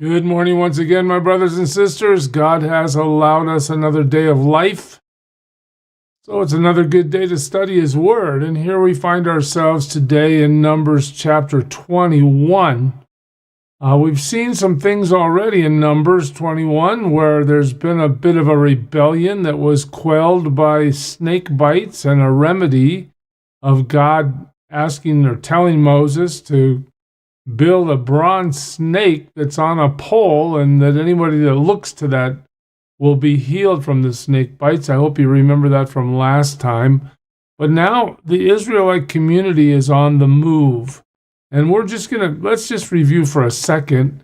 Good morning once again, my brothers and sisters. God has allowed us another day of life. So it's another good day to study His Word. And here we find ourselves today in Numbers chapter 21. We've seen some things already in Numbers 21 where there's been a bit of a rebellion that was quelled by snake bites and a remedy of God asking or telling Moses to build a bronze snake that's on a pole, and that anybody that looks to that will be healed from the snake bites. I hope you remember that from last time. But now the Israelite community is on the move. And let's just review for a second.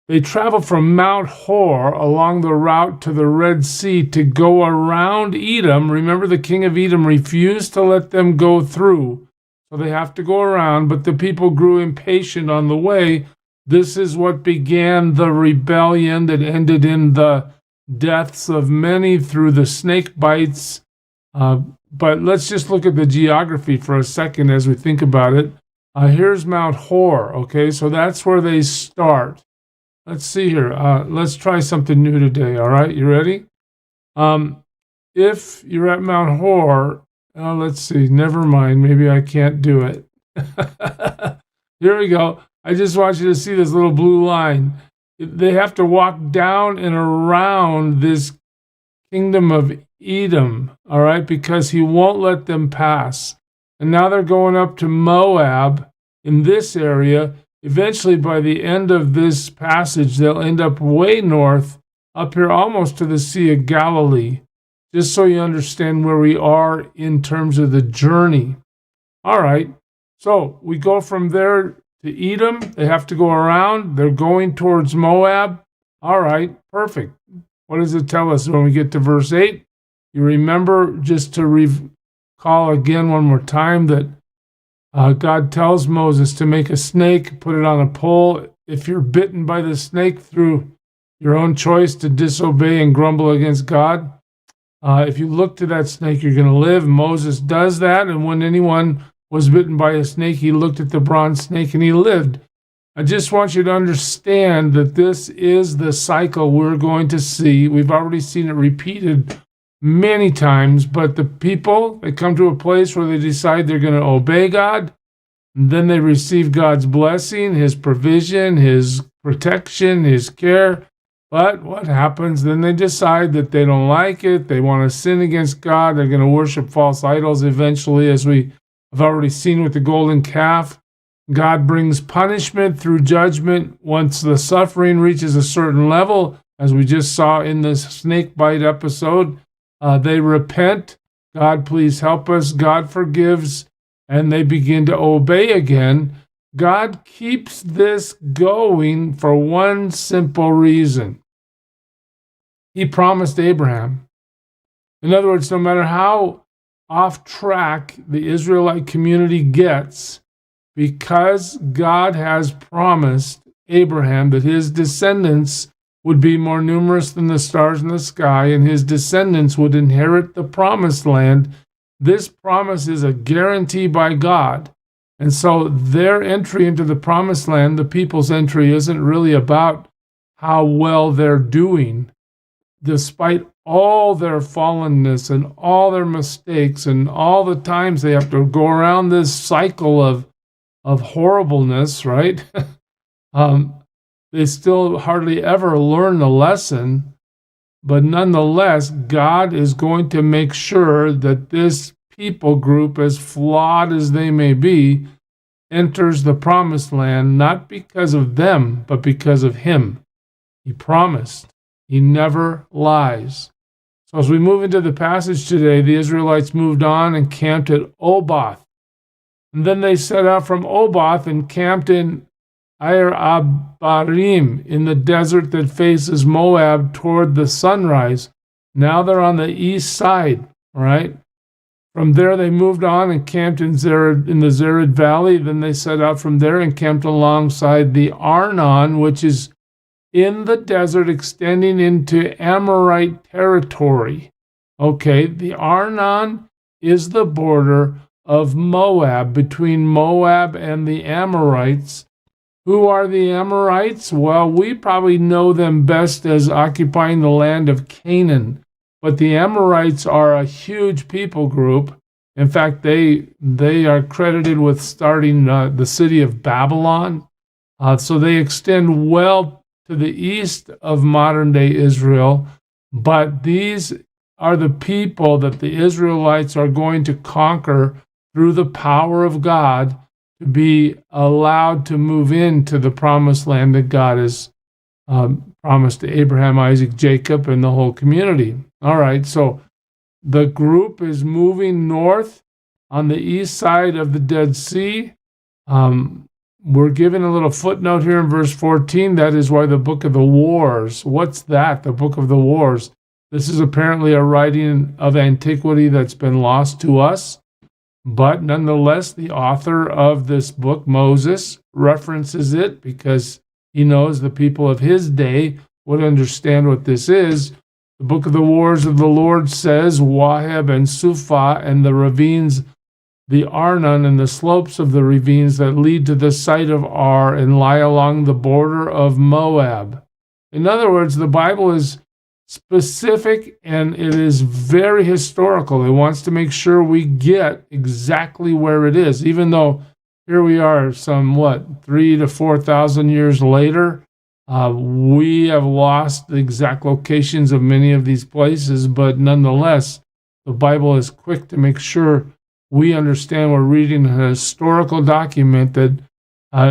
They travel from Mount Hor along the route to the Red Sea to go around Edom. Remember, the king of Edom refused to let them go through. So they have to go around, but the people grew impatient on the way. This is what began the rebellion that ended in the deaths of many through the snake bites. But let's just look at the geography for a second as we think about it. Here's Mount Hor, okay? So that's where they start. Let's see here. Let's try something new today, all right? You ready? If you're at Mount Hor, let's see. Never mind. Maybe I can't do it. Here we go. I just want you to see this little blue line. They have to walk down and around this kingdom of Edom, all right, because he won't let them pass. And now they're going up to Moab in this area. Eventually, by the end of this passage, they'll end up way north, up here almost to the Sea of Galilee. Just so you understand where we are in terms of the journey. All right, so we go from there to Edom. They have to go around. They're going towards Moab. All right, perfect. What does it tell us when we get to verse 8? You remember, just to recall again one more time, that God tells Moses to make a snake, put it on a pole. If you're bitten by the snake through your own choice to disobey and grumble against God, if you look to that snake, you're going to live. Moses does that, and when anyone was bitten by a snake, he looked at the bronze snake and he lived. I just want you to understand that this is the cycle we're going to see. We've already seen it repeated many times, but the people, they come to a place where they decide they're going to obey God, and then they receive God's blessing, His provision, His protection, His care. But what happens? Then they decide that they don't like it. They want to sin against God. They're going to worship false idols eventually, as we have already seen with the golden calf. God brings punishment through judgment once the suffering reaches a certain level, as we just saw in the snake bite episode. They repent. God, please help us. God forgives, and they begin to obey again. God keeps this going for one simple reason. He promised Abraham. In other words, no matter how off track the Israelite community gets, because God has promised Abraham that his descendants would be more numerous than the stars in the sky, and his descendants would inherit the promised land, this promise is a guarantee by God. And so their entry into the promised land, the people's entry, isn't really about how well they're doing. Despite all their fallenness and all their mistakes and all the times they have to go around this cycle of horribleness, right? They still hardly ever learn the lesson. But nonetheless, God is going to make sure that this people group, as flawed as they may be, enters the promised land, not because of them, but because of Him. He promised. He never lies. So as we move into the passage today, the Israelites moved on and camped at Oboth. And then they set out from Oboth and camped in Ir Abarim, in the desert that faces Moab toward the sunrise. Now they're on the east side, all right? From there, they moved on and camped in the Zered Valley. Then they set out from there and camped alongside the Arnon, which is in the desert extending into Amorite territory. Okay, the Arnon is the border of Moab, between Moab and the Amorites, Who are the Amorites? Well, we probably know them best as occupying the land of Canaan. But the Amorites are a huge people group. In fact, they are credited with starting the city of Babylon. So they extend well to the east of modern-day Israel. But these are the people that the Israelites are going to conquer through the power of God to be allowed to move into the promised land that God has promised to Abraham, Isaac, Jacob, and the whole community. All right, so the group is moving north on the east side of the Dead Sea. We're given a little footnote here in verse 14. That is why the Book of the Wars. What's that? The Book of the Wars. This is apparently a writing of antiquity that's been lost to us. But nonetheless, the author of this book, Moses, references it because he knows the people of his day would understand what this is. The Book of the Wars of the Lord says, Waheb and Suphah and the ravines, the Arnon and the slopes of the ravines that lead to the site of Ar and lie along the border of Moab. In other words, the Bible is specific and it is very historical. It wants to make sure we get exactly where it is, even though here we are some 3,000 to 4,000 years later. We have lost the exact locations of many of these places, but nonetheless, the Bible is quick to make sure we understand we're reading a historical document that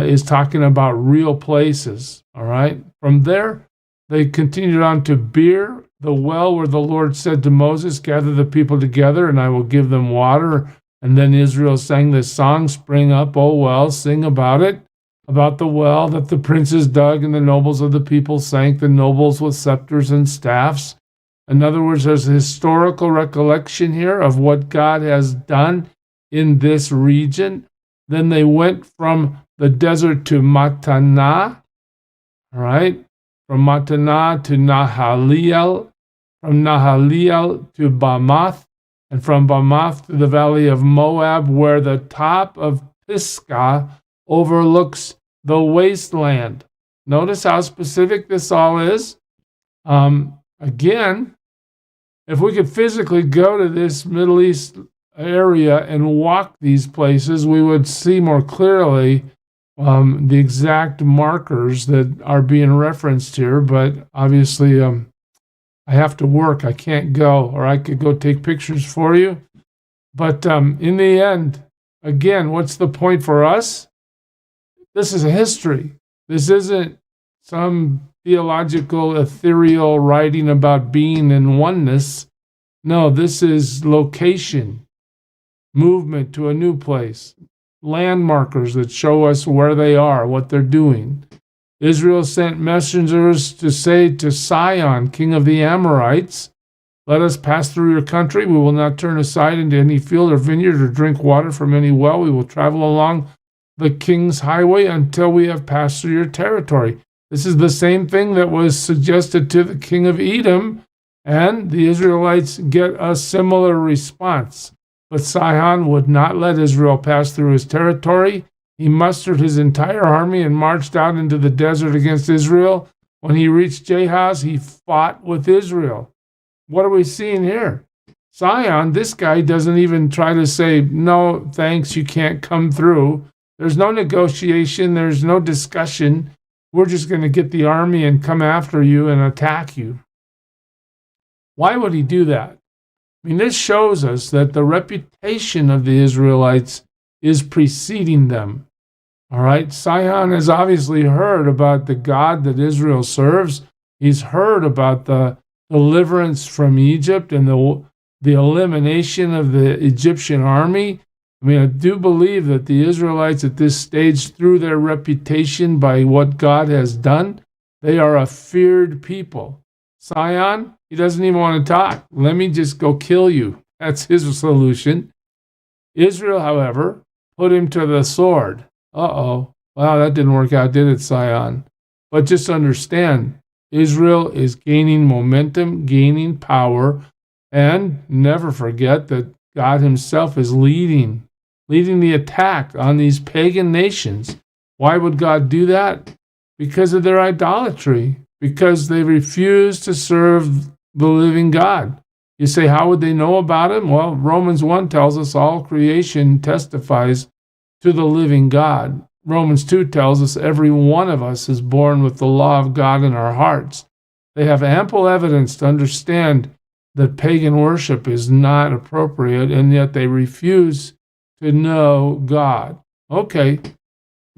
is talking about real places. All right. From there, they continued on to Beer, the well where the Lord said to Moses, gather the people together and I will give them water. And then Israel sang this song, spring up, O well, sing about it, about the well that the princes dug and the nobles of the people sank, the nobles with scepters and staffs. In other words, there's a historical recollection here of what God has done in this region. Then they went from the desert to Mattanah, all right? From Mattanah to Nahaliel, from Nahaliel to Bamath, and from Bamath to the valley of Moab, where the top of Pisgah overlooks the wasteland. Notice how specific this all is. Again, if we could physically go to this Middle East area and walk these places, we would see more clearly the exact markers that are being referenced here, but obviously I have to work. I can't go, or I could go take pictures for you. But in the end, again, what's the point for us? This is a history. This isn't some theological, ethereal writing about being in oneness. No, this is location, movement to a new place, landmarkers that show us where they are, what they're doing. Israel sent messengers to say to Sihon, king of the Amorites, let us pass through your country. We will not turn aside into any field or vineyard or drink water from any well. We will travel along the king's highway until we have passed through your territory. This is the same thing that was suggested to the king of Edom, and the Israelites get a similar response. But Sihon would not let Israel pass through his territory. He mustered his entire army and marched out into the desert against Israel. When he reached Jahaz, he fought with Israel. What are we seeing here? Sihon, this guy doesn't even try to say, no, thanks, you can't come through. There's no negotiation. There's no discussion. We're just going to get the army and come after you and attack you. Why would he do that? I mean, this shows us that the reputation of the Israelites is preceding them. All right, Sihon has obviously heard about the God that Israel serves. He's heard about the deliverance from Egypt and the elimination of the Egyptian army. I mean, I do believe that the Israelites at this stage, through their reputation by what God has done, they are a feared people. Sihon, he doesn't even want to talk. Let me just go kill you. That's his solution. Israel, however, put him to the sword. Wow, that didn't work out, did it, Sihon? But just understand, Israel is gaining momentum, gaining power, and never forget that God himself is leading the attack on these pagan nations. Why would God do that? Because of their idolatry, because they refuse to serve the living God. You say, how would they know about him? Well, Romans 1 tells us all creation testifies to the living God. Romans 2 tells us every one of us is born with the law of God in our hearts. They have ample evidence to understand that pagan worship is not appropriate, and yet they refuse to know God. Okay,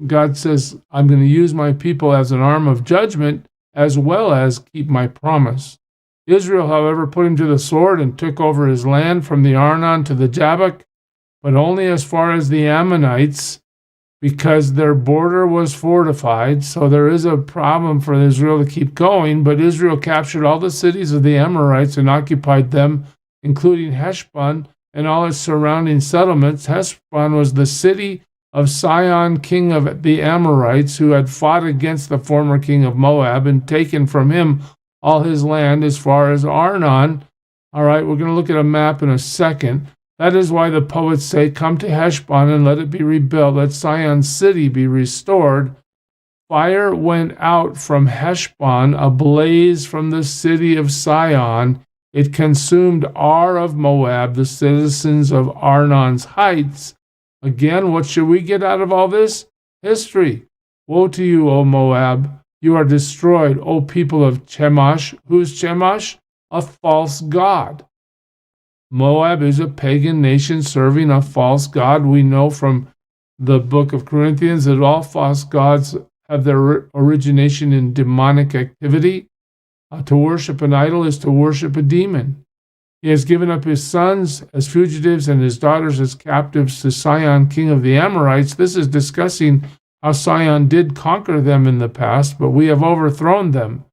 God says, I'm going to use my people as an arm of judgment as well as keep my promise. Israel, however, put him to the sword and took over his land from the Arnon to the Jabbok, but only as far as the Ammonites, because their border was fortified. So there is a problem for Israel to keep going, but Israel captured all the cities of the Amorites and occupied them, including Heshbon and all its surrounding settlements. Heshbon was the city of Sihon, king of the Amorites, who had fought against the former king of Moab and taken from him all his land as far as Arnon. All right, we're going to look at a map in a second. That is why the poets say, come to Heshbon and let it be rebuilt. Let Sihon's city be restored. Fire went out from Heshbon, a blaze from the city of Sihon. It consumed Ar of Moab, the citizens of Arnon's heights. Again, what should we get out of all this? History. Woe to you, O Moab. You are destroyed, O people of Chemosh. Who's Chemosh? A false god. Moab is a pagan nation serving a false god. We know from the book of Corinthians that all false gods have their origination in demonic activity. To worship an idol is to worship a demon. He has given up his sons as fugitives and his daughters as captives to Sihon, king of the Amorites. This is discussing how Sihon did conquer them in the past, but we have overthrown them.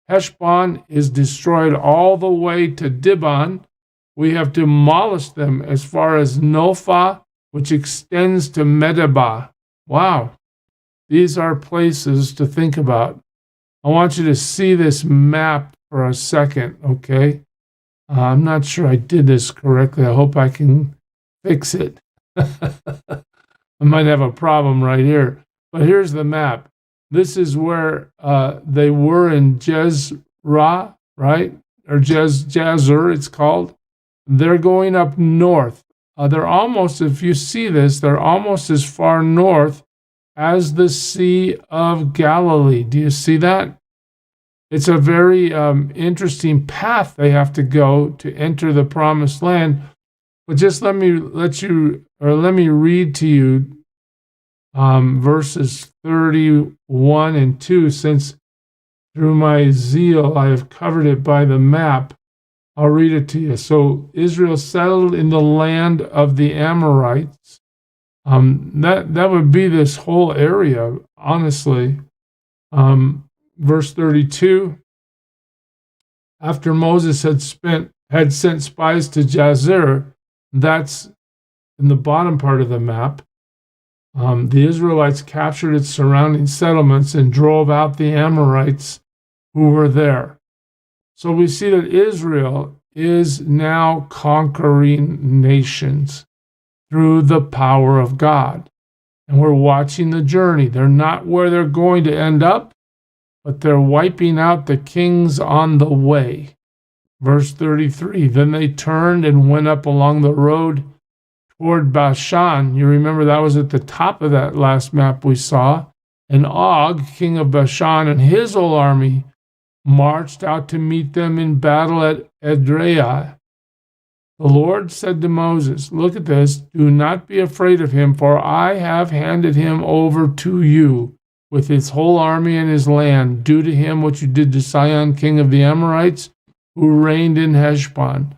Heshbon is destroyed all the way to Dibon. We have demolished them as far as Nophah, which extends to Medeba. Wow. These are places to think about. I want you to see this map for a second, okay? I'm not sure I did this correctly. I hope I can fix it. I might have a problem right here. But here's the map. This is where they were in Jezreel, right? Or Jazer, it's called. They're going up north. They're almost, if you see this, they're almost as far north as the Sea of Galilee. Do you see that? It's a very interesting path they have to go to enter the promised land. But just let me read to you verses 31 and 2, since through my zeal I have covered it by the map. I'll read it to you. So Israel settled in the land of the Amorites. That would be this whole area, honestly. Verse 32, after Moses had sent spies to Jazer, that's in the bottom part of the map, the Israelites captured its surrounding settlements and drove out the Amorites who were there. So we see that Israel is now conquering nations through the power of God. And we're watching the journey. They're not where they're going to end up, but they're wiping out the kings on the way. Verse 33, then they turned and went up along the road toward Bashan. You remember that was at the top of that last map we saw. And Og, king of Bashan, and his whole army marched out to meet them in battle at Edrei. The Lord said to Moses, look at this, do not be afraid of him, for I have handed him over to you with his whole army and his land. Do to him what you did to Sihon, king of the Amorites, who reigned in Heshbon.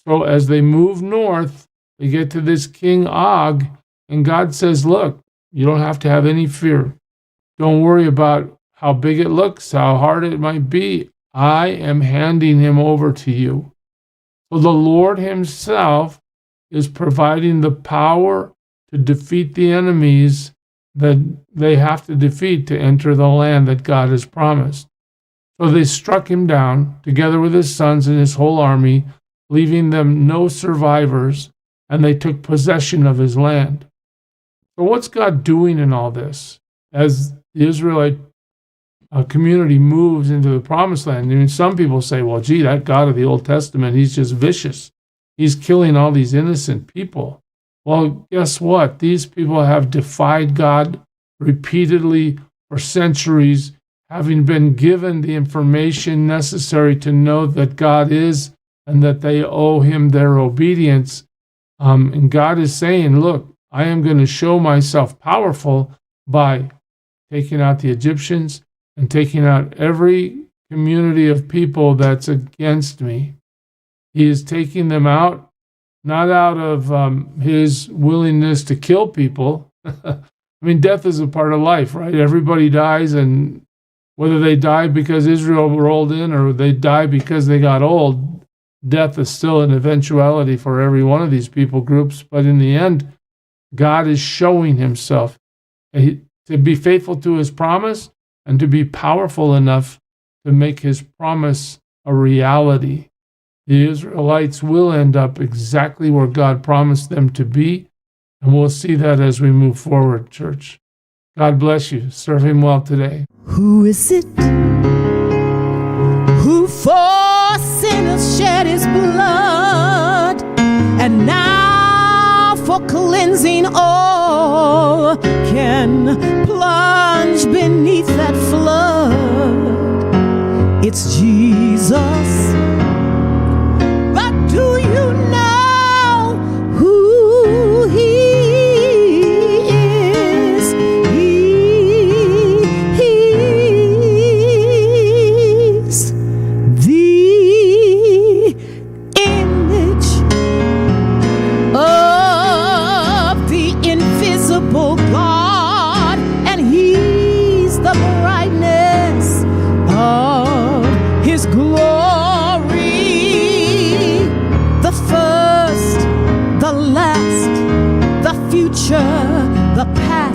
So as they move north, they get to this King Og, and God says, look, you don't have to have any fear. Don't worry about how big it looks, how hard it might be. I am handing him over to you. So the Lord himself is providing the power to defeat the enemies that they have to defeat to enter the land that God has promised. So they struck him down, together with his sons and his whole army, leaving them no survivors, and they took possession of his land. So what's God doing in all this? as the Israelite community moves into the promised land. I mean, some people say, well, gee, that God of the Old Testament, he's just vicious. He's killing all these innocent people. Well, guess what? These people have defied God repeatedly for centuries, having been given the information necessary to know that God is and that they owe him their obedience. And God is saying, look, I am going to show myself powerful by taking out the Egyptians and taking out every community of people that's against me. He is taking them out, not out of his willingness to kill people. I mean, death is a part of life, right? Everybody dies, and whether they die because Israel rolled in or they die because they got old, death is still an eventuality for every one of these people groups. But in the end, God is showing himself to be faithful to his promise and to be powerful enough to make his promise a reality. The Israelites will end up exactly where God promised them to be, and we'll see that as we move forward, church. God bless you. Serve him well today. Who is it who for sinners shed his blood, and now for cleansing all can plunge beneath that flood? It's Jesus. But do you know who he is? He's the image of the invisible God, and he's the brightness of his glory, the first, the last, the future, the past.